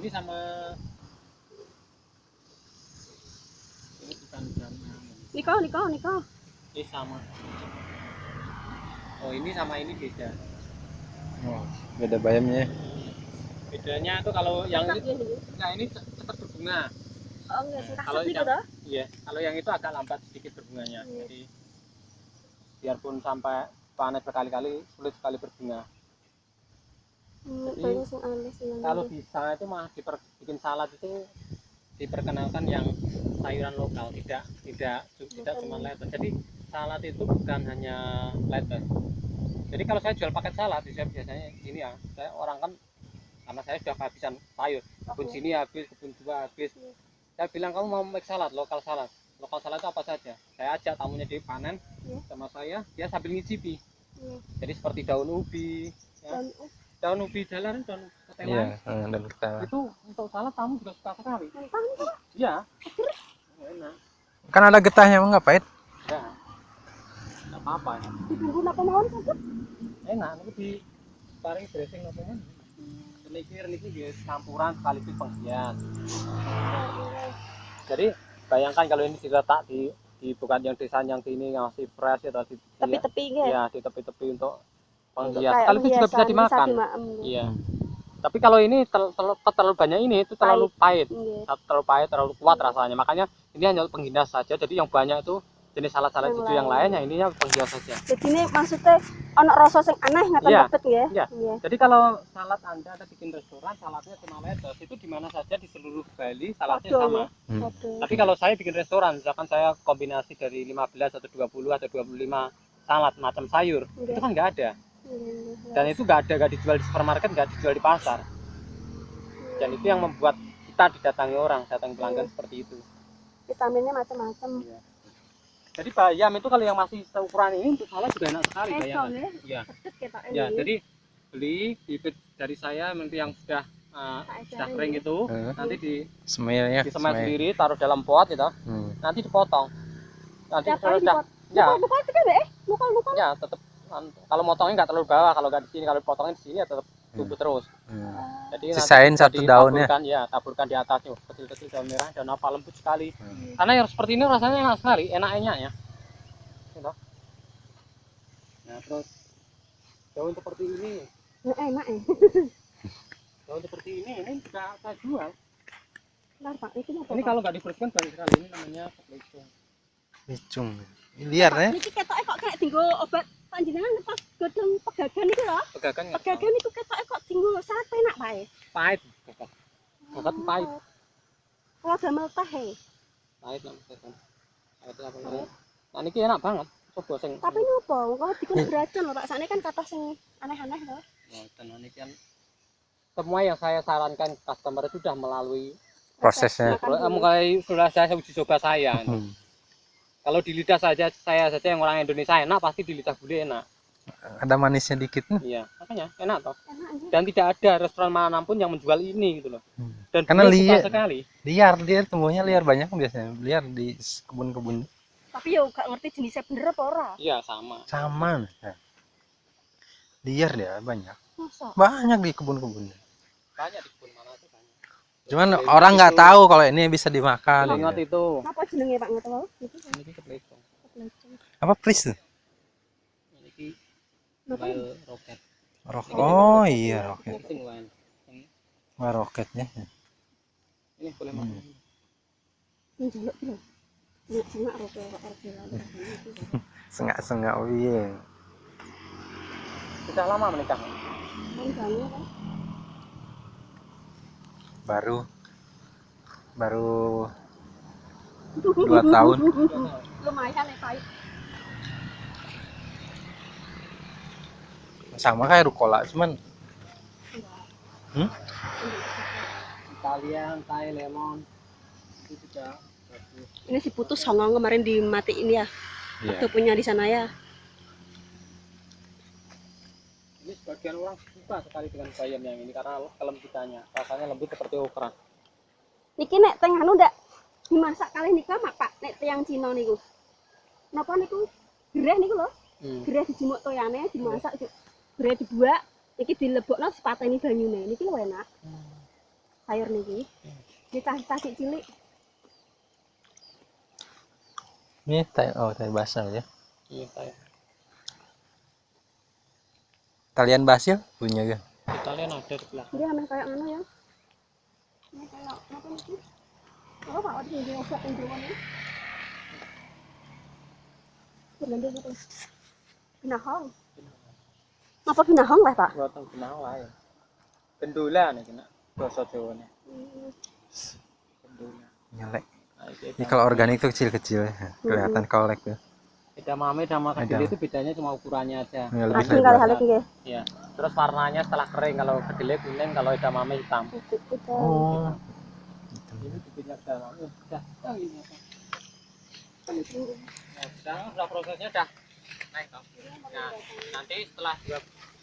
Ini sama ini bukan jamnya. Niko. Ini sama. Oh, ini sama ini beda. Oh, beda bayamnya. Bedanya tuh kalau yang Tetap ini, gini. nah ini tetap berbunga. Oh enggak sih, Kalau kasep itu yang toh. iya, kalau yang itu agak lambat sedikit berbunganya. Iya. Jadi biarpun sampai panen berkali-kali sulit sekali berbunga. Jadi, Banyak sing aneh sih. Kalau bisa itu mah bikin salad itu diperkenalkan yang sayuran lokal, tidak cuma lettuce. Jadi salad itu bukan hanya lettuce. Jadi kalau saya jual paket salad, saya biasanya ini ya, saya orang kan karena saya sudah kehabisan sayur, kebun sini habis, kebun dua habis. Saya bilang kamu mau make salad, lokal salad. Lokal salad itu apa saja? Saya ajak tamunya dipanen sama saya, dia sambil ngicipi. Jadi seperti daun ubi, ya. Daun ubi jalan, daun ketelan. Iya, dan ketelan. Itu untuk salad tamu juga suka sekali. Mentang itu Iya. Enak. Kan ada getahnya, emang nggak pahit? Ya. Enggak apa-apa ya. dibumbu apa mawon sakit. Enak, itu di paling dressing apa kan? Niki dia campuran sekaligus penghias. Jadi bayangkan kalau ini diletak di bukan yang desa yang sini yang masih fresh atau di Tepi-tepi nggih. ya di tepi-tepi untuk Untuk penghias. kayak Sekaligus juga bisa hiasan, dimakan. Iya. Tapi kalau ini terlalu banyak ini itu terlalu pahit. Nggih. Terlalu pahit, terlalu kuat rasanya. Makanya ini hanya penghias saja. Jadi yang banyak itu jenis salad-salad hijau yang lainnya ininya penghias saja. Jadi ini maksudnya ono rasa sing aneh ngaten Iya. lebet nggih. Iya. Jadi kalau salad Anda ada bikin restoran, saladnya cuma lettuce, itu di mana saja di seluruh Bali saladnya sama. Tapi kalau saya bikin restoran, misalkan saya kombinasi dari 15 atau 20 atau 25 salad macam sayur, itu kan nggak ada. Dan itu nggak dijual di supermarket, nggak dijual di pasar. Dan itu yang membuat kita didatangi orang, datangi pelanggan seperti itu. Vitaminnya macam-macam. Iya. Jadi bayam itu kalau yang masih seukuran ini untuk salad juga enak sekali bayam. Iya. Ya, jadi beli bibit dari saya nanti yang sudah kering itu, nanti Semai sendiri, taruh dalam pot gitu. Nanti dipotong. Nanti kalau sudah Lokal. Ya, tetap kalau motongnya nggak terlalu bawah, kalau nggak di sini, kalau potongnya di sini ya tetap tumbuh terus. Jadi sisain satu daunnya. Taburkan di atasnya, kecil-kecil daun merah, daun apa lembut sekali. Karena yang seperti ini rasanya enak sekali, enak-enak ya. Gitu. Nah, terus daun seperti ini. Enak Daun seperti ini juga saya jual. Bentar, Pak, Ini kalau nggak dibersihkan bagus sekali, ini namanya pelicung. Licung. Liar ya. Niki ketoke kok kena dienggo obat panjenengan pas godhong pegagan iki lho. Pegagan itu ketoke kok dienggo salad enak bae. Pahit. Gagat pahit. Kalau damel teh. Pahit lah kan. Pahit apa namanya? Nah, niki enak banget. Coba sing. Tapi nopo? Kalau dikon beracun lho, Pak. Sakne kan kata sing aneh-aneh lho. Mboten niki kan semua yang saya sarankan customer itu sudah melalui Prosesnya. mulai saya uji coba saya. Kalau di lidah saya saja yang orang Indonesia enak, pasti di lidah bule enak. Ada manisnya dikit nih. Iya, makanya enak toh. Dan tidak ada restoran manapun yang menjual ini gitu loh. Dan karena liar sekali. Liar tumbuhnya liar banyak biasanya. Liar di kebun-kebun. Tapi ya gak ngerti jenisnya bener apa ora. Iya, sama. Sama. Liar dia banyak. Masa? Banyak di kebun-kebun. Banyak di kebun mana tuh banyak. Cuman orang nggak tahu kalau ini bisa dimakan. Ingat itu. Apa jenenge Pak ngerti wae? Ini kepelecong. Apa pris tuh? Ini wild rocket. Oh iya roket. Wah roketnya. Ini boleh makan. Njaluk lho. Sengak roket. Sengak piye. Sudah lama menikah? Baru 2 tahun. Lumayan ya Pak. Sama kayak rukola cuman Italian, Thai, lemon itu juga bagus. Ini si putus songong kemarin dimatiin ya. Waktu punya di sana ya. Ini sebagian orang suka sekali dengan bayam yang ini karena kelembutannya, rasanya lembut seperti okra. Niki nek teng anu ndak dimasak kali nika mak Pak nek tiyang Cina niku. Napa niku gereh niku lho. Gereh dijimuk toyane dimasak gereh dibuak niki dilebokno sepateni banyune. Niki lho enak. sayur niki. Ini cah cilik. Ini tai basah ya. Iya, saya. Kalian basil punya kan? Italian ada di belakang. Dia ameh kayak ngono ya. Ini kayak apa niki? Oh, Pak, ada yang obat yang jero ini. Berlanda gitu. Binahong. Apa binahong lah, Pak? Buatan benang lain. Bendola nih kena bahasa Jawanya. Bendola. Nyelek. Nah, Ini kalau organik tuh kecil-kecil ya. Kelihatan kolek tuh. edamame sama kedelai itu bedanya cuma ukurannya aja. Ya, lebih Raging kali halus nggih. Ya. Terus warnanya setelah kering, kalau kedelai kuning, kalau edamame hitam. Oh. Ini bibitnya edamame. Udah. Oh, ini. Nah, udah prosesnya udah naik toh. Nah, nanti setelah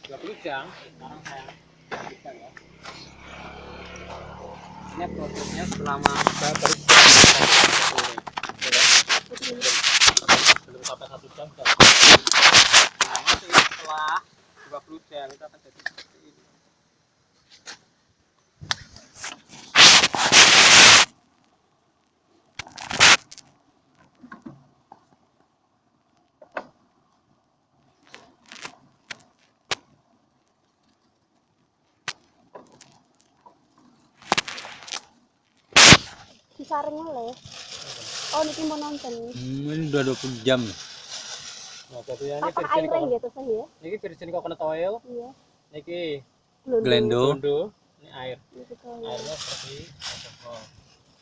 20 jam, sekarang saya lanjutkan ya. Ini prosesnya selama baru belum sampai 1 jam sudah. Nah, nanti setelah 20 jam itu akan jadi seperti ini. Disaring oleh. Oh, niki mau nonton. Ini udah 20 jam. Nah, jadi ini Tak virgin airnya coconut. gitu sih ya. Ini virgin coconut oil. Iya. Niki Glendo. Bondo. Ini air. Gitu. Airnya seperti alkohol.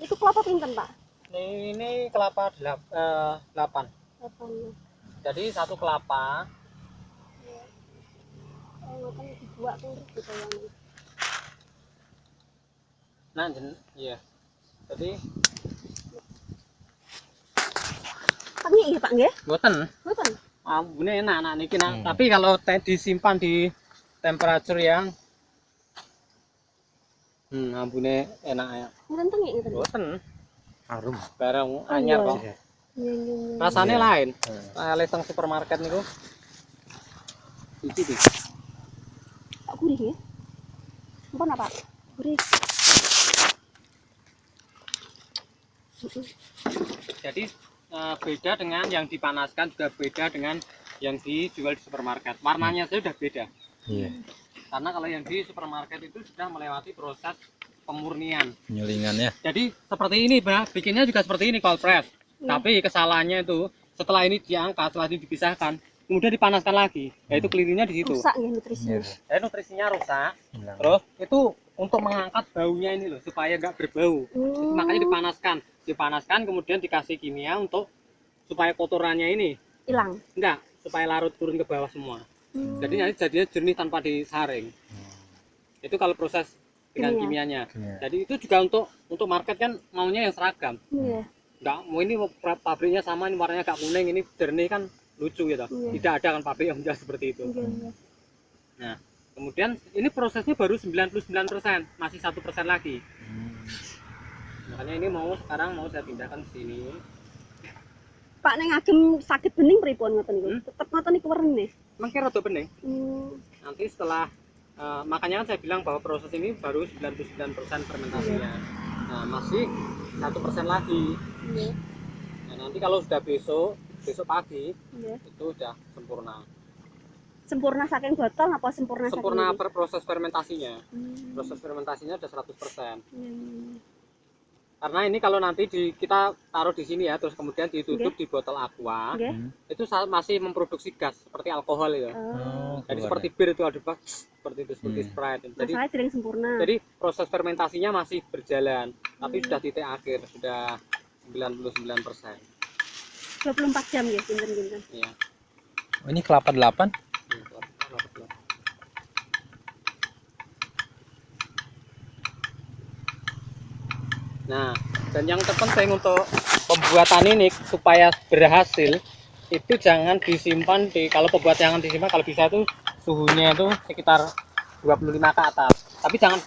Itu kelapa pinten, Pak? Ini kelapa 8. Kelapanya. Jadi satu kelapa. Oh, ngoten dibuat terus gitu ya. Nah, iya. Jadi Tapi iya, Pak nggih? boten. Mboten. Ambune enak niki nah. Tapi kalau disimpan di temperatur yang ambune enak ya. Ngoten tengi ngoten. Boten. Harum. Barang anyar kok. Iya, iya. Rasanya Iya. lain. Kayak teng supermarket niku. Iki. Pak gurih nggih. Ampun apa? Gurih. Jadi beda dengan yang dipanaskan, juga beda dengan yang dijual di supermarket. Warnanya saja sudah beda. Iya. Karena kalau yang di supermarket itu sudah melewati proses pemurnian. Penyulingannya. Jadi seperti ini, Mbak. Bikinnya juga seperti ini cold press. Tapi kesalahannya itu setelah ini diangkat, setelah ini dipisahkan, kemudian dipanaskan lagi. Yaitu kelirunya di situ. Rusak nggih nutrisinya. Jadi nutrisinya rusak. Terus itu untuk mengangkat baunya ini loh, supaya nggak berbau. Makanya dipanaskan, kemudian dikasih kimia untuk supaya kotorannya ini Hilang. enggak, supaya larut turun ke bawah semua. Jadi nanti jadinya jernih tanpa disaring. Itu kalau proses dengan kimianya. Jadi itu juga untuk market kan maunya yang seragam. Iya. Enggak mau ini pabriknya sama, ini warnanya agak kuning, ini jernih, kan lucu gitu. Tidak ada kan pabrik yang menjual seperti itu. Iya. Nah, kemudian ini prosesnya baru 99%, masih 1% lagi. Makanya ini sekarang mau saya pindahkan ke sini. Pak ning agem sakit bening pripun ngoten niku? Tetep ngoten niku wernine. Mungkin rada bening. Hmm. Nanti setelah makanya kan saya bilang bahwa proses ini baru 99% fermentasinya. Nah, masih 1% lagi. Iya. Nah, nanti kalau sudah besok pagi Iya. itu sudah sempurna. Sempurna saking botol apa sempurna saking Sempurna ini? proses fermentasinya. Hmm. Proses fermentasinya sudah 100%. Iya. Karena ini kalau nanti kita taruh di sini ya, terus kemudian ditutup di botol aqua, Nggih. itu masih memproduksi gas seperti alkohol ya. Jadi seperti bir itu ada seperti itu, seperti Sprite. Jadi Masalahnya dereng sempurna. Jadi proses fermentasinya masih berjalan, tapi sudah titik akhir, sudah 99%. 24 jam ya, pinten-pinten. Iya. Oh, ini kelapa 8. Nah, dan yang terpenting untuk pembuatan ini supaya berhasil itu jangan disimpan kalau pembuat jangan disimpan, kalau bisa itu suhunya itu sekitar 25 ke atas. Tapi jangan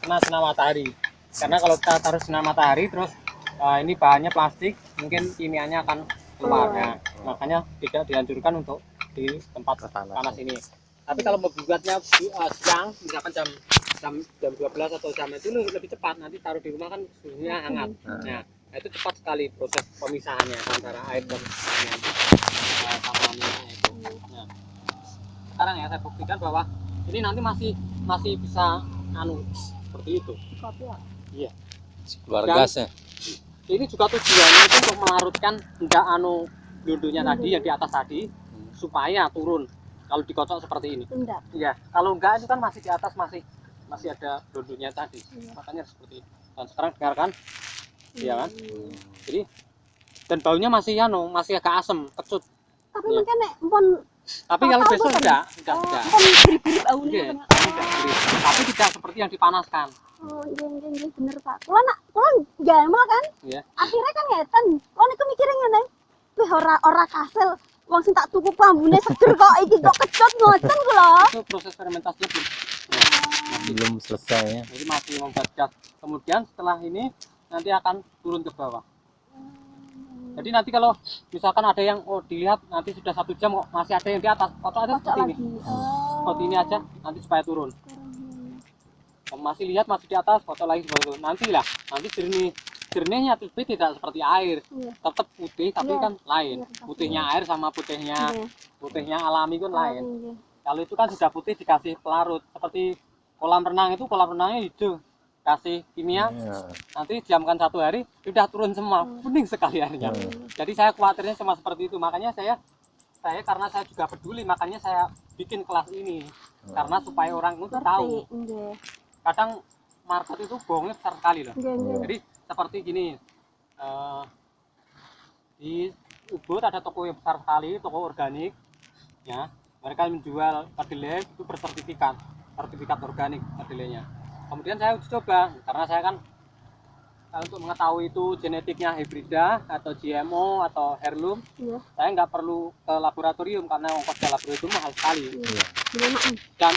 kena sinar matahari. Karena kalau kita taruh sinar matahari terus ini bahannya plastik, mungkin kimianya akan keluar. Nah, makanya tidak dianjurkan untuk di tempat panas ini. Tapi kalau membuatnya siang, misalkan jam jam 12 atau jam itu lebih cepat, nanti taruh di rumah kan suhunya hangat. Nah, itu cepat sekali proses pemisahannya antara air dan sama minyaknya itu. Nah, sekarang ya saya buktikan bahwa ini nanti masih bisa seperti itu. Kopi ya. Iya. Keluar Dan gasnya. ini juga tujuannya itu untuk melarutkan enggak dulunya tadi yang di atas tadi supaya turun kalau dikocok seperti ini. Enggak. Iya, kalau enggak itu kan masih di atas masih ada dulunya tadi. Iya. Makanya seperti itu. Dan sekarang dengarkan. Iya kan? Jadi dan baunya masih masih agak asem, kecut. Tapi Iya. mungkin nek pun Tapi kalau besok enggak. pun biri-biri baunya Iya, kan. enggak gurih. Tapi tidak seperti yang dipanaskan. Oh, iya bener Pak. Kula jamal kan. Iya. Akhirnya kan ngeten. Kula niku mikirin ngene. Wih ora kasil. Wong sing tak tuku pambune seger kok iki kok kecut ngoten kula. Itu proses fermentasinya Belum selesai ya. jadi masih membuat gas. Kemudian setelah ini nanti akan turun ke bawah. Jadi nanti kalau misalkan ada yang dilihat nanti sudah 1 jam kok masih ada yang di atas, kocok aja Kocok seperti lagi. ini. Seperti ini aja nanti supaya turun. Kalau masih lihat masih di atas, kocok lagi seperti itu. Nanti jernihnya tapi tidak seperti air. Iya. Tetap putih tapi Iya. kan lain. Iya, tetap. Putihnya air sama putihnya alami kan lain. Iya. Kalau itu kan sudah putih dikasih pelarut. Seperti kolam renang itu kolam renangnya hijau. Kasih kimia, Iya. nanti diamkan 1 hari sudah turun semua, kuning sekali airnya. Jadi saya khawatirnya cuma seperti itu, makanya saya karena saya juga peduli, makanya saya bikin kelas ini karena supaya orang itu tahu. Nggih. Kadang market itu bohongnya besar sekali loh. Nggih. Jadi seperti gini, di Ubud ada toko yang besar sekali, toko organik, ya mereka menjual kedelai itu bersertifikat organik kedelainya. Kemudian saya uji coba karena saya kan untuk mengetahui itu genetiknya hibrida atau GMO atau heirloom, Iya. saya nggak perlu ke laboratorium karena ongkos ke laboratorium mahal sekali. Iya. Gimana? Dan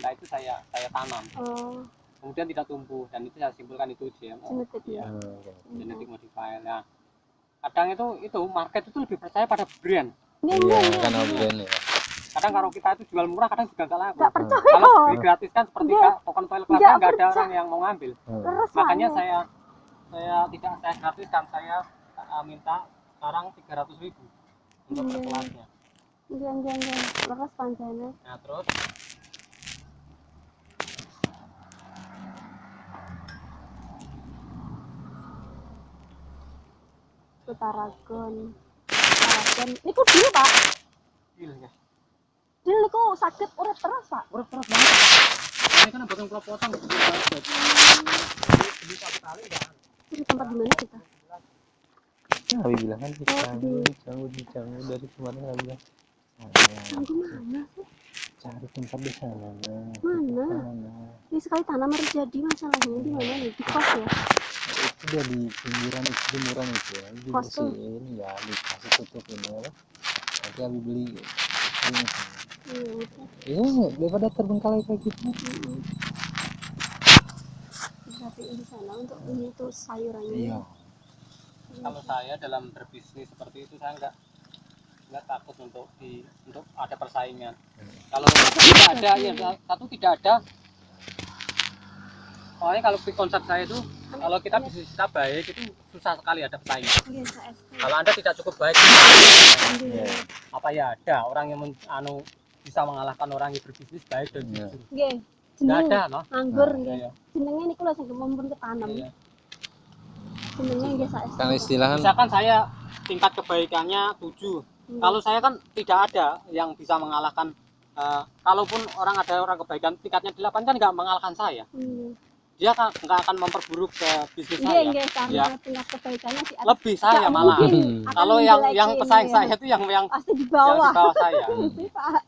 nah itu saya tanam, Oh, kemudian tidak tumbuh dan itu saya simpulkan itu GMO, genetik ya, ya. genetik modified. Nah, kadang itu market itu lebih percaya pada brand. Nggih, Iya, nggih. karena brand ya. Kadang kalau kita itu jual murah kadang juga nggak laku. Nggak percaya. Kalau beli gratis kan seperti Nggak. token toilet Nggak kelasnya nggak ada percaya. orang yang mau ngambil. Terus Makanya mana? saya tidak saya gratiskan, saya minta sekarang 300.000 untuk per kelasnya. Nggih. Terus panjangnya. Nah terus Utaragon. Niku dulu Pak. deal ya. Dil niku sakit urip terus Pak. Urip terus banget. Ini kan bukan kalau potong gitu. Beli 1 kali ya. Di tempat di mana kita? Nah, Abi bilang kan dicanggu dari kemarin Abi bilang. Di mana sih? Cari tempat di sana. Mana? Ini sekali tanam harus jadi masalahnya di mana nih? Di kos ya? Itu dia di pinggiran itu jemuran itu ya. Kos tuh. Dibersihin ya, dikasih tutup ini ya. Nanti Abi beli ini. Iya. Iya, daripada terbengkalai kayak gitu. Berarti di sana untuk ini tuh sayurannya. Iya. Kalau saya dalam berbisnis seperti itu saya nggak takut untuk ada persaingan. Kalau tidak ada ya tidak ada. Soalnya kalau konsep saya itu kalau kita bisnis kita baik itu susah sekali ada persaingan. Iya, KSP. Kalau Anda tidak cukup baik, Iya. apa ya ada orang yang bisa mengalahkan orang yang berbisnis baik dan Iya. jujur. Nggih. Nggak Jeneng ada, no? anggur Nah, nggih. Iya. Jenenge niku lho sing mumpun ketanam. Iya. Jenenge nggih KSP. Kan istilahnya Misalkan saya tingkat kebaikannya 7. Kalau saya kan tidak ada yang bisa mengalahkan. Kalaupun ada orang kebaikan tingkatnya 8 kan nggak mengalahkan saya. Dia kan nggak akan memperburuk ke bisnis saya. Nggih, karena Ya. tingkat kebaikannya si Lebih saya Nggak malah. mungkin akan Kalau yang menjelekin, pesaing ya. saya itu yang pasti di di bawah. bawah saya. Sih, Pak.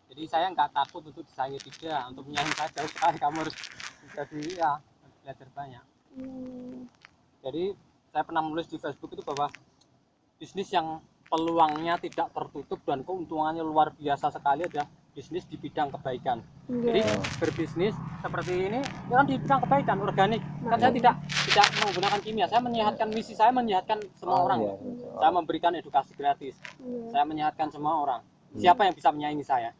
Jadi saya nggak takut untuk disaingi tidak, untuk menyaingi saya jauh sekali. Kamu harus jadi belajar banyak. Jadi saya pernah menulis di Facebook itu bahwa bisnis yang peluangnya tidak tertutup dan keuntungannya luar biasa sekali adalah bisnis di bidang kebaikan. Jadi berbisnis seperti ini kan di bidang kebaikan organik. Kan saya tidak menggunakan kimia. Saya menyehatkan, misi saya menyehatkan semua orang. Iya. Saya memberikan edukasi gratis. Iya. Saya menyehatkan semua orang. Siapa yang bisa menyaingi saya?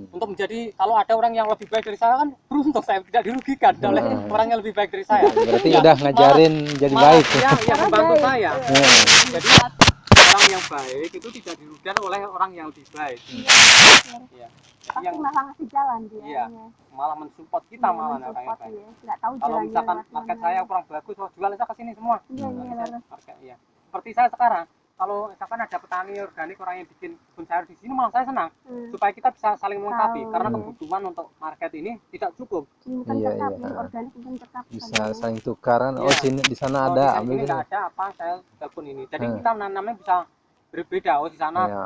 Untuk menjadi, kalau ada orang yang lebih baik dari saya kan beruntung saya tidak dirugikan oleh orang yang lebih baik dari saya. Berarti Ya, udah ngajarin jadi malah baik. dia yang membantu baik. saya. Iya. Jadi orang yang baik itu tidak dirugikan oleh orang yang lebih baik. Iya. Jadi Pasti yang malah ngasih jalan dia. Iya. malah mensupport kita Iya, malah mensupport orang yang baik. ya. Nggak tahu Kalau jalannya misalkan lewat market mana. saya kurang bagus, oh jual aja ke sini semua. Iya, iya, Saya benar. market, iya. Seperti saya sekarang, kalau misalkan ada petani organik orang yang bikin kebun sayur di sini, malah saya senang supaya kita bisa saling melengkapi Tahu. karena Hmm. kebutuhan untuk market ini tidak cukup. Mungkin Iya, tetap iya. yang organik mungkin tetap Bisa harganya. saling tukaran. Oh, Iya. sini di sana Oh, ada, di ambil sini dulu. nggak ada apa, saya kebun ini. Jadi Hmm. kita nanamnya bisa berbeda. Oh di sana Iya.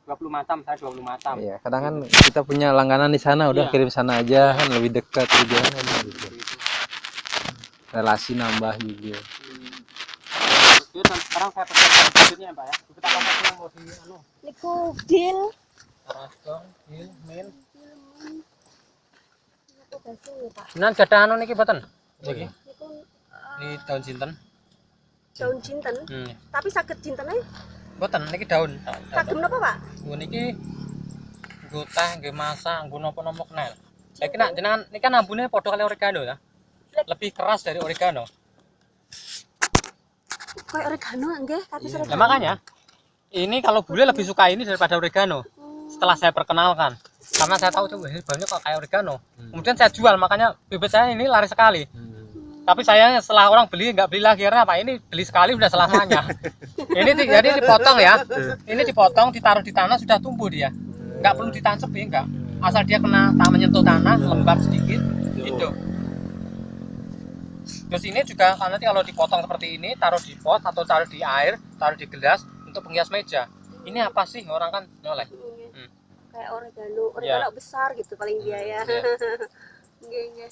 20 macam, saya 20 macam. Iya, kadang kan kita punya langganan di sana, udah Iya. kirim sana aja kan lebih dekat juga kan gitu. Seperti itu. Relasi nambah juga. Terus dan sekarang saya pesan bibitnya Mbak ya. Bibit apa sih yang mau di anu? Niku deal. Rasgong, Hil, Min. Niku basil ya, Pak. Nah, jadah anu niki mboten. Niki Niku di daun jinten. daun jinten, tapi saged jintene Mboten niki daun. kagem napa, Pak? Nggo niki nggo teh, nggo masak, nggo napa-napa kenal. Saiki nak jenengan niki kan ambune padha kali oregano ya. Lebih keras dari oregano. Kayak oregano nggih, kaki Iya. Nah, makanya ini kalau bule lebih suka ini daripada oregano. Setelah saya perkenalkan, karena saya tahu tuh baunya kok kayak oregano. Kemudian saya jual, makanya bibit saya ini laris sekali. Tapi saya setelah orang beli nggak beli lagi karena apa? Ini beli sekali udah selamanya. Ini jadi dipotong ya. Ini dipotong, ditaruh di tanah sudah tumbuh dia. Nggak perlu ditancap ya enggak. Asal dia kena menyentuh tanah, lembab sedikit, gitu. Terus ini juga nanti kalau dipotong seperti ini, taruh di pot atau taruh di air, taruh di gelas untuk penghias meja. Ini apa sih orang kan nyoleh? Kayak oregano besar gitu paling dia ya. Iya. Nggih, nggih.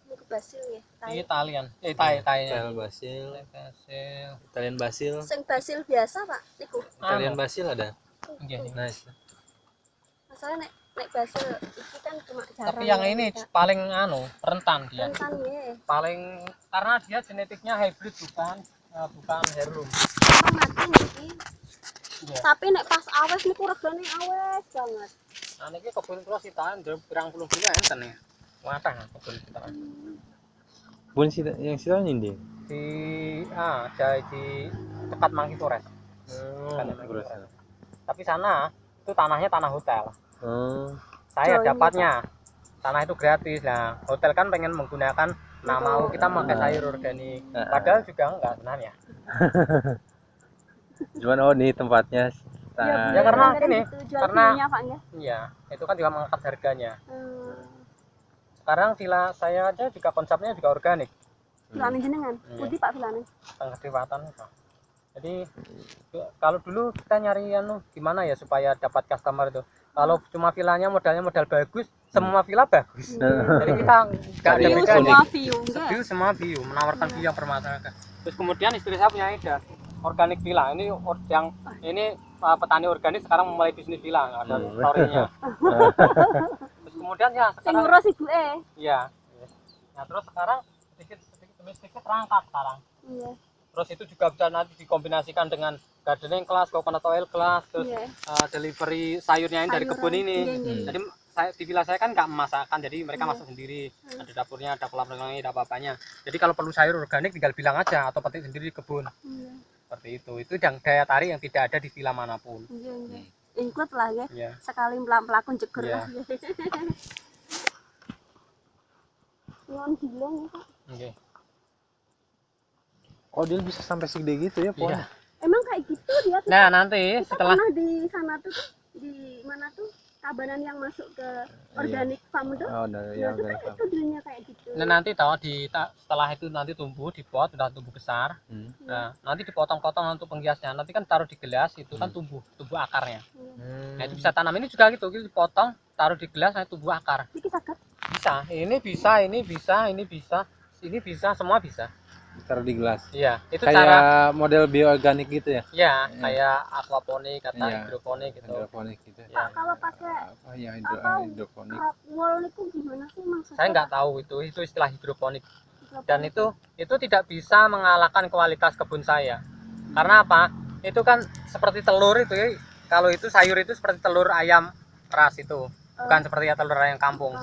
Niku basil ya. Ini Italian, Thai-nya. Italian basil, Basil. Italian basil, Sing basil biasa, Pak. Niku. Italian Anu. basil ada. Nggih. Nice. Masalah nek basil iki kan cuma jarang. Tapi yang ya, ini Pak. paling rentan dia. rentan nggih. Paling karena dia genetiknya hybrid bukan heirloom. Emang mati niki. Iya. Tapi nek pas awes niku regane awes banget. Nah niki kebun kula sitahan pirang puluh bulan enten ya. Watah kebun sitahan. Bun sih yang sita nyindi. Di di dekat Mangki Forest. Tapi sana itu tanahnya tanah hotel. Saya dapatnya tanah itu gratis. Nah, hotel kan pengen menggunakan nama kita pakai sayur organik. Padahal juga enggak sebenarnya. Cuman nih tempatnya. Ya, karena ini, karena- view-nya, Pak nggih. Iya, itu kan juga mengangkat harganya. Hmm. Sekarang villa saya aja juga konsepnya juga organik. Vilane jenengan. Iya. Putih Pak vilane. Tengah Dewatan. Jadi kalau dulu kita nyari gimana ya supaya dapat customer itu. Kalau cuma villanya modalnya modal bagus, semua villa bagus. Jadi kita nggak ada View bedanya. Semua view enggak. View semua view, menawarkan view yang bermasyarakat. Terus kemudian istri saya punya ide organik villa. Ini petani organik sekarang memulai bisnis villa, nggak ada story-nya. Terus kemudian ya Sing sekarang ngurus ibuke. iya. Nah terus sekarang sedikit demi sedikit terangkat sekarang. Iya. Terus itu juga bisa nanti dikombinasikan dengan gardening class, coconut oil class, terus Iya. delivery sayurnya ini dari Sayuran. kebun ini. Iya, iya. Jadi di villa saya kan nggak memasakkan, jadi mereka masak sendiri. Ada dapurnya, ada kolam renangnya, ada apa-apanya. Jadi kalau perlu sayur organik tinggal bilang aja atau petik sendiri di kebun. Iya. Seperti itu. Itu yang daya tarik yang tidak ada di villa manapun. Iya, iya. Include lah ya. Iya. Sekali pelakon jeger Iya. lah. Ngon bilang ya, Pak. Oke. Oh, dia bisa sampai segede gitu ya, pohon. Iya. Emang kayak gitu dia tuh. Nah, nanti Kita setelah pernah di sana tuh di mana tuh Tabanan yang masuk ke organic farm tuh. Oh, udah Ya, ya, itu udah. kan itu dulunya kayak gitu. nah, nanti setelah itu nanti tumbuh di pot, udah tumbuh besar. Nah, nanti dipotong-potong untuk penghiasnya. Nanti kan taruh di gelas itu kan tumbuh akarnya. Nah, itu bisa tanam ini juga gitu, dipotong, taruh di gelas, nanti tumbuh akar. Iki saged. Bisa, ini bisa, semua bisa. Taruh di gelas. Iya, itu Kayak cara model bioorganik gitu ya. ya, kayak aquaponik atau Iya. hidroponik gitu. Hidroponik gitu. Ya. Pak, kalau pakai Apa ya Apa? hidroponik? wall itu gimana sih maksudnya? Saya nggak tahu itu istilah hidroponik. Dan itu tidak bisa mengalahkan kualitas kebun saya. Karena apa? Itu kan seperti telur itu ya, kalau itu sayur itu seperti telur ayam ras itu, bukan seperti telur ayam kampung.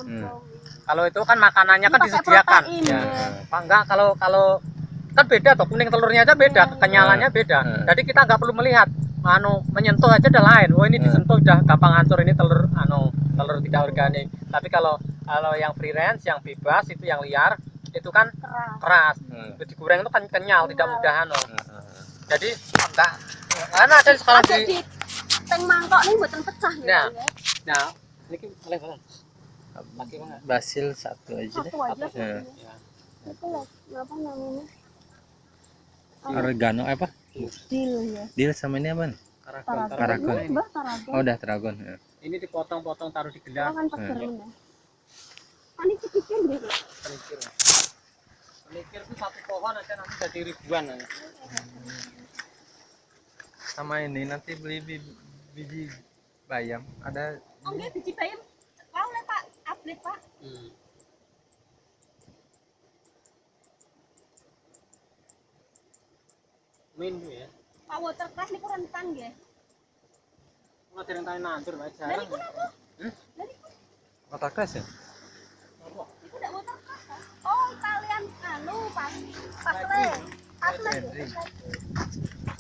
Kalau itu kan makanannya kan Ini pakai disediakan. protein, Ya. ya. Pak, enggak, kalau kan beda toh, kuning telurnya aja beda, kenyalannya beda. Jadi kita nggak perlu melihat, menyentuh aja udah lain. Oh ini disentuh udah gampang hancur, ini telur telur tidak organik. Tapi kalau yang free range, yang bebas itu yang liar itu kan keras. Digoreng itu kan kenyal, tidak mudah Jadi enggak, karena ada sekarang di teng mangkok nih buatan pecah ya. Nah, ini boleh. Pakai mana? Basil satu aja deh. Satu aja. Ya. Itu lah, apa namanya? Oregano apa? Dill ya. Dill sama ini apa nih? Taragon. Ini Mbak, taragon. Oh, udah taragon. Ya. Ini dipotong-potong taruh di gelas. Kan seger udah. Ini kecil gitu. Pelikir itu satu pohon aja nanti jadi ribuan. Sama ini nanti beli biji bayam. Ada Oh, dia biji bayam. Kau lah Pak, update Pak. Min ya. Pak watercress ini rentan ya. Nggak rentan nandur Pak, jarang. watercress ya? Itu enggak watercress kan? Oh, kalian pasle.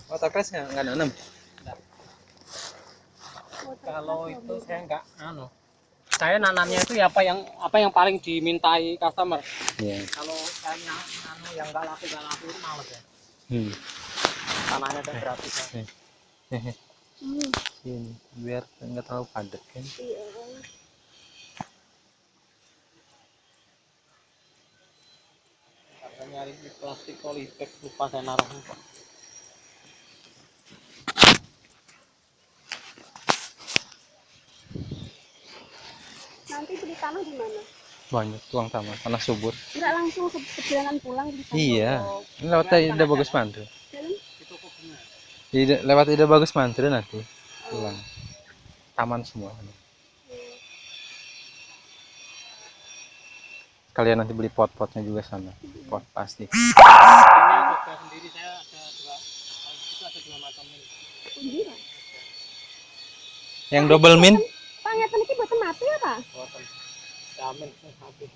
Watercress nggak nanam. Kalau itu saya nggak saya nanamnya itu ya apa yang paling dimintai customer. Kalau saya yang nggak laku itu males ya. Tanahnya kan gratis ya. Ini biar nggak terlalu padat kan. Iya. Saya nyari di plastik polybag, lupa saya naruh lupa. Nanti beli tanah di mana? Banyak tuang tanah subur. Enggak langsung perjalanan pulang di sana. Iya. Ini lewat Ida Bagus Mantre. Jalan? Itu kok bunga. Lewat Ida Bagus Mantre nanti pulang. Taman semua. Kalian nanti beli pot-potnya juga sana. Pot plastik. Ini Jogja sendiri saya ada dua macam ini. Sendiri. Yang double min? Pak ngeten iki boten mati ya, Pak? Boten. Jamin habis.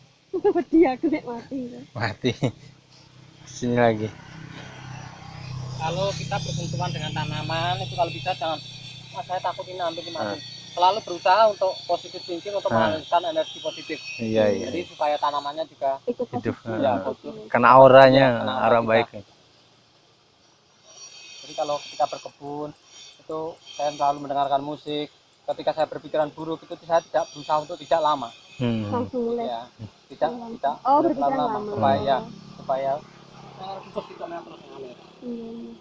Dia kena mati. Mati. Sini lagi. Kalau kita bersentuhan dengan tanaman itu kalau bisa jangan, saya takut ini ambil mati. Selalu berusaha untuk positif thinking, untuk mengalirkan energi positif. Iya. Jadi supaya tanamannya juga Hidup. ya, positif. Karena auranya, Karena aura kita- baik. Jadi kalau kita berkebun itu saya selalu mendengarkan musik. Ketika saya berpikiran buruk itu saya tidak berusaha untuk tidak lama. Langsung mulai. Ya, tidak Oh, berpikiran lama. supaya energi positifnya terus mengalir. Iya.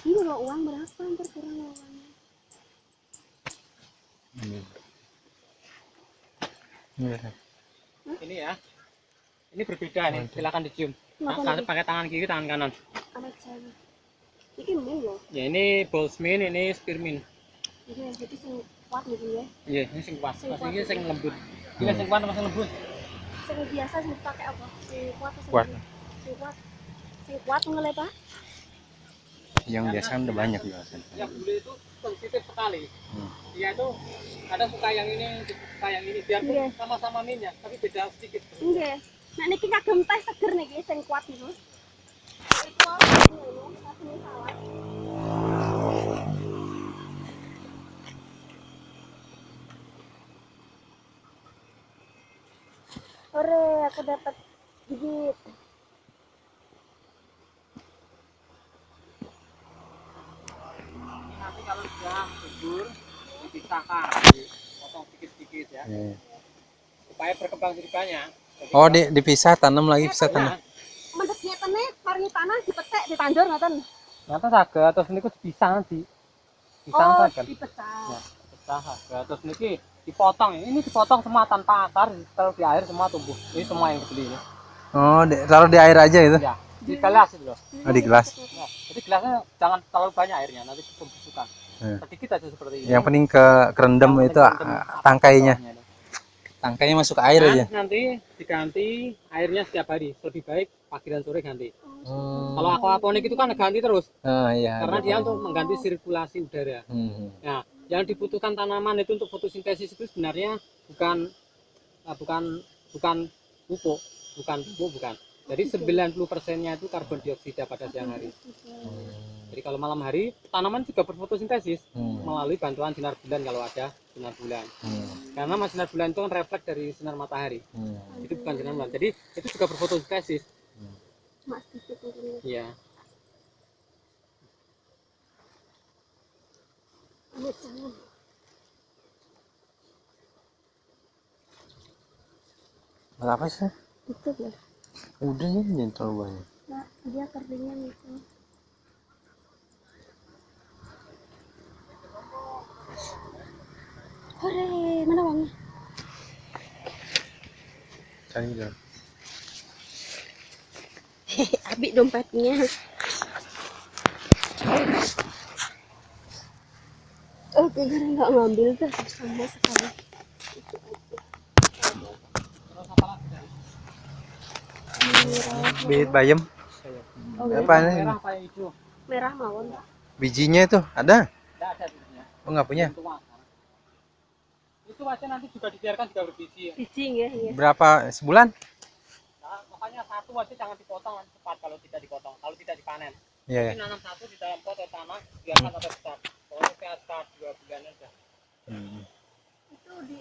Ini kalau uang berapa ntar kurang uangnya? Ini ya, ini berbeda nih, silakan dicium. Kenapa Pakai tangan kiri, tangan kanan. amat saya. Ini min loh. Ya ini bolsmin, ini spearmint. Ini yang jadi sing kuat gitu ya. Iya, ini sing kuat. Sing Mas kuat. ini sing lembut. Ini sing kuat apa sing lembut? Sing biasa sing pakai apa? Sing kuat atau sing Kuat. Sing kuat. Sing kuat ngelih Pak. Yang biasa kan udah banyak juga. Yang bule itu sensitif sekali. Dia itu kadang suka yang ini, suka yang ini. Biarpun Iya. sama-sama minyak, tapi beda sedikit. Nggih. Nah niki kagem teh seger niki sing kuat niku. Itu ngono, tapi salah. Ore, aku dapat gigit. Nanti kalau sudah subur, dipisahkan, dipotong sedikit-sedikit ya, supaya berkembang lebih banyak. Jadi Oh, dipisah tanam lagi, bisa tanam. Mendek nyetene kari tanah dipetek ditandur ngoten. Nyata saga terus niku dipisah nanti. Pisah Oh, saja. dipecah. Ya, pecah saga terus niki dipotong. Ini dipotong semua tanpa akar, taruh di air semua tumbuh. Ini semua yang dibeli ini. Oh, taruh di air aja itu. Ya, di gelas itu loh. Oh, di gelas. Ya, jadi gelasnya jangan terlalu banyak airnya, nanti pembusukan. Hmm. Sedikit aja seperti ini. Yang penting kerendam Yang itu penting kerendam tangkainya. bawahnya itu. Tangkainya masuk ke air aja. Nanti diganti airnya setiap hari. Lebih baik pagi dan sore ganti. Oh. Kalau aquaponik itu kan ganti terus. Ah, iya. Karena ada. dia untuk mengganti sirkulasi udara. Nah, yang dibutuhkan tanaman itu untuk fotosintesis itu sebenarnya bukan pupuk, bukan. Jadi 90%-nya itu karbon dioksida pada siang hari. Jadi kalau malam hari tanaman juga berfotosintesis melalui bantuan sinar bulan kalau ada sinar bulan. Karena sinar bulan itu kan refleks dari sinar matahari. Itu bukan sinar bulan. Jadi itu juga berfotosintesis. Mak sedikit mungkin. Iya. Amit jangan. Berapa sih? Itu ya. Udah ya, jangan terlalu banyak. Nah, dia keringan itu. Hore, mana uangnya? Cari dong. Abi dompetnya. Oke, karena nggak ngambil tuh sama sekali. Bibit bayam. Oh, Apa nih? Merah apa hijau? merah mawon. Bijinya itu ada? Tidak ada bijinya. Oh, nggak punya. Itu aja nanti juga dibiarkan juga berbiji. Biji ya, ya. Berapa sebulan? Nah, makanya satu aja jangan dipotong nanti cepat kalau tidak dipotong, kalau tidak dipanen. Iya. Jadi nanam satu di dalam pot atau tanah biarkan sampai besar. Pokoknya sekitar 2 bulan aja. Itu di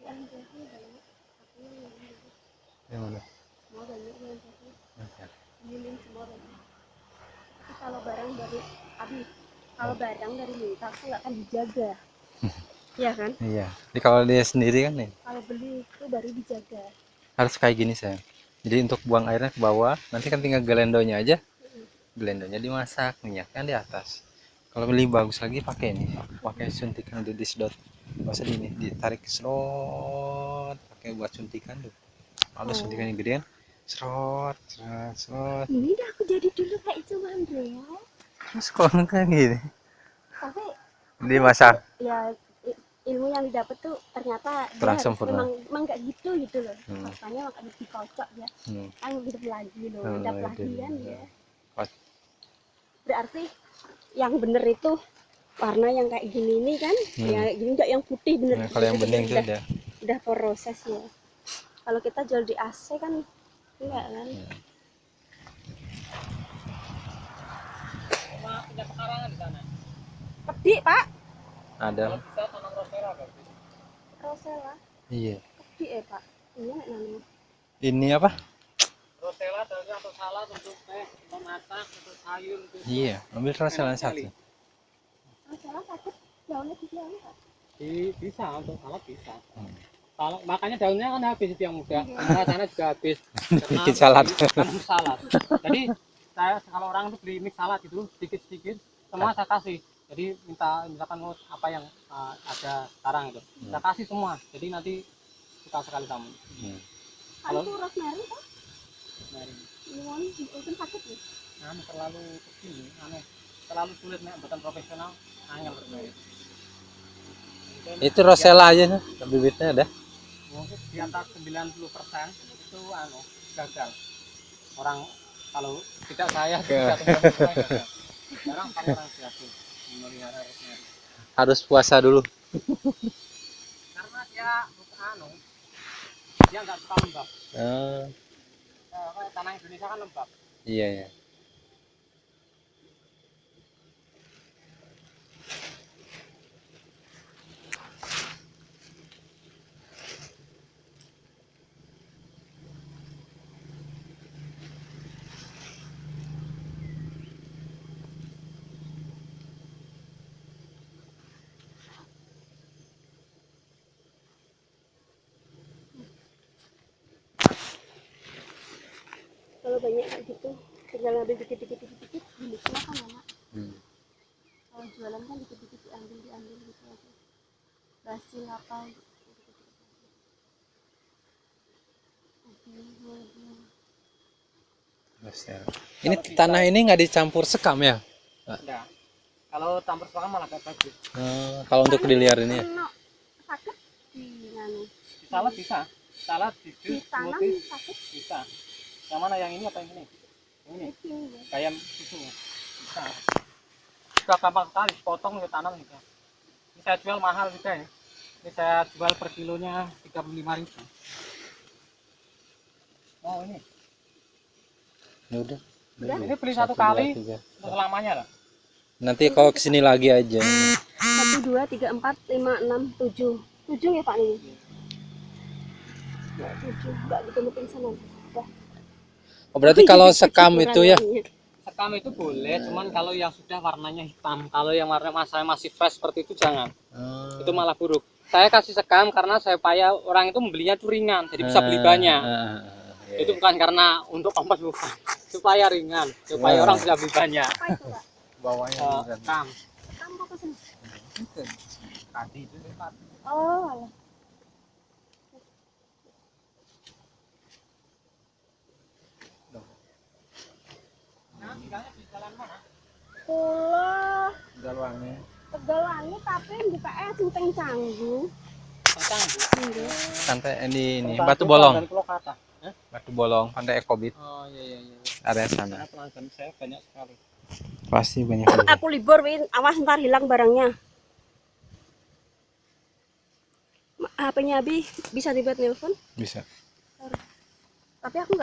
anjasi banyak. Yang mana? Semua banyak di anjasi. Giling semua banyak. Tapi kalau barang dari Abi, kalau barang dari minta aku nggak akan dijaga. Iya kan? Iya. Jadi kalau dia sendiri kan nih Kalau beli itu baru dijaga. harus kayak gini sayang. Jadi untuk buang airnya ke bawah, nanti kan tinggal gelendonya aja. Gelendonya dimasak, minyaknya di atas. Kalau beli bagus lagi pakai ini, pakai suntikan udah disedot. Masa ini ditarik serot, pakai buat suntikan tuh. Ada suntikan yang gedean, serot, serot, serot. Ini dah aku jadi dulu kayak itu Andrea. Terus kalau kayak gini, Tapi dimasak. ya ilmu yang didapat tuh ternyata dia Kurang harus sempurna. memang nggak gitu loh. Makanya harus dikocok ya. Kan hidup lagi loh, mantap lagi kan ya. Berarti yang bener itu warna yang kayak gini nih kan, ya gini enggak yang putih bener. Nah, kalau yang bening itu udah proses ya. Kalau kita jual di AC kan enggak kan. Cuma punya pekarangan di sana. Pedik, Pak. ada. Kalau bisa tanam rosella berarti. Rosella. Iya. Pedik Pak. Iya nek nanam. Ini apa? Rosella daunnya untuk salad, untuk teh, untuk masak, untuk sayur, untuk Iya, ambil rosella satu. Rosella sakit daunnya bisa enggak? Bisa untuk salad bisa. Kalau makanya daunnya kan habis itu yang muda, rasanya juga habis. Bikin salad. Karena salad. Jadi saya kalau orang itu beli mix salad itu sedikit-sedikit semua saya kasih. Jadi misalkan mau apa yang ada sekarang itu, saya kasih semua. Jadi nanti suka sekali kamu. Kalau itu rosemary Pak? Mari. Ini itu sakit ya? Nah, terlalu kecil, aneh. Terlalu sulit nih, bukan profesional, angel rosemary. Itu rosella aja nih, bibitnya ada. Mungkin di atas 90% itu gagal. Orang kalau tidak saya tidak teman-teman gagal. Sekarang kamu orang berhasil memelihara rosemary. Harus puasa dulu. Karena dia dia nggak suka lembab. Tanah Indonesia kan lembab. Iya ya. Kalau banyak kayak gitu, tinggal ngambil dikit-dikit diniknya kan lama. Kalau jualan kan dikit-dikit diambil gitu aja. Basil apa gitu. Ini tanah ini nggak dicampur sekam ya? Enggak. Kalau campur sekam malah gak bagus. Kalau untuk dilihat ini ya? Sakit di Salad bisa. Salad di jus, Ditanam smoothie sakit bisa. Yang mana, yang ini apa yang ini? Yang ini. kucing ya. Kayak susu. Bisa. Sudah gampang sekali, potong ya tanam juga. Ini saya jual mahal juga ya. Ini saya jual per kilonya 35.000. Oh ini. Ya udah. Udah? Ini beli satu kali 1, 2, 3. untuk selamanya lah. Nanti kalau kesini lagi aja. 1, 2, 3, 4, 5, 6, 7. 7 ya Pak ini. 7 nggak ditemukan sana. Udah. Oh, berarti kalau sekam itu ya. Sekam itu boleh, cuman kalau yang sudah warnanya hitam, kalau yang warna masih fresh seperti itu jangan. Itu malah buruk. Saya kasih sekam karena supaya orang itu membelinya tuh ringan, jadi bisa beli banyak. Itu bukan karena untuk ongkos, bukan, supaya ringan, supaya orang bisa beli banyak. Apa itu Pak? Bawahnya Sekam. Kamu apa sih? Tadi itu Oh, alah. Nah, tinggalnya di jalan mana? Pulau Galwangi. Tegalangi tapi di PS Sinteng Canggu. Kencang, Bu. Iya. Pantai ini Terbantu Batu Bolong. pelanggan Pulau Kata. Batu Bolong, Pantai Ekobit, Oh iya. area sana. Karena pelanggan saya banyak sekali. Pasti banyak. Aku libur, Win. Awas ntar hilang barangnya. HP-nya Abi bisa dibuat nelpon, Bisa. tapi aku nggak